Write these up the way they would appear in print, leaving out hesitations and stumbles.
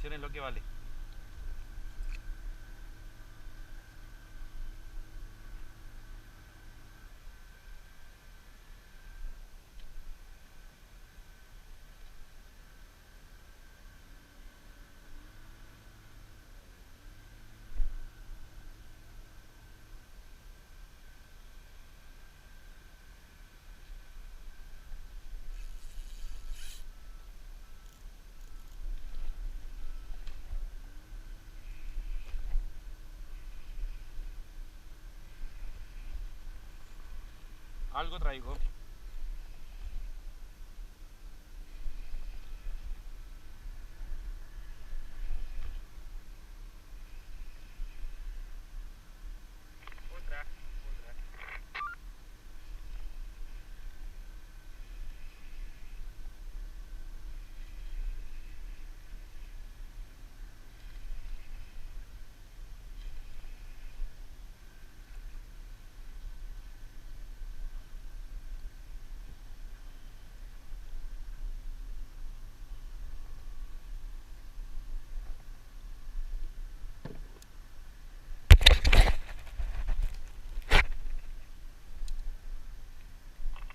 presión es lo que vale. Algo traigo. Otra.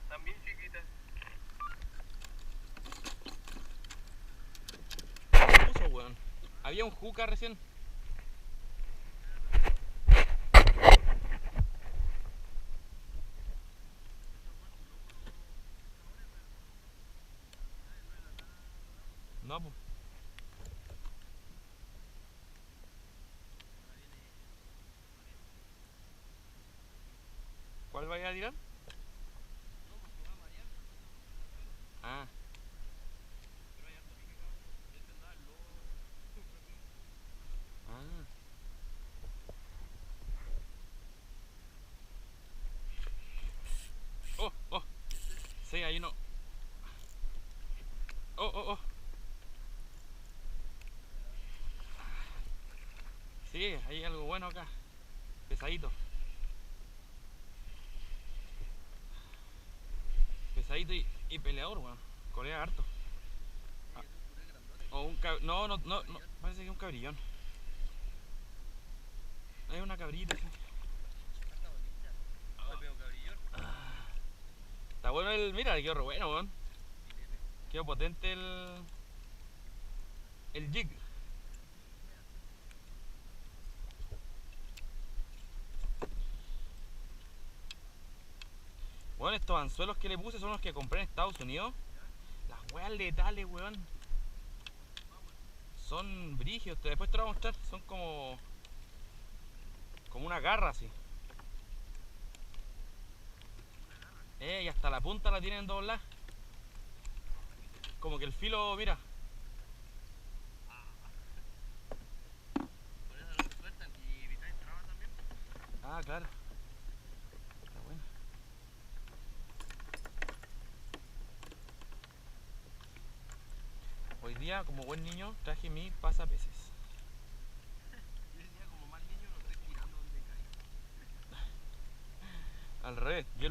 También chiquita. ¿Qué puso, weón? Había un juca recién. No, pues. ¿Cuál vaya a tirar? Ah. Ah. Oh, oh. Sí, hay uno. Oh, oh, oh. Sí, hay algo bueno acá. Pesadito. Pesadito y peleador, weón. Colea harto. Ah, o un no, no, no, no. Parece que es un cabrillón. Es una cabrita, sí. Está bueno el. Mira, quedó re bueno, weón. Quedó potente el jig. Weón, estos anzuelos que le puse son los que compré en Estados Unidos. Las weas letales, weón. Son brígidos, después te lo voy a mostrar. Son como una garra así. Y hasta la punta la tienen doblada. Como que el filo, mira. Ah, claro. Está bueno. Hoy día, como buen niño, traje mi pasapeces. Al revés, yo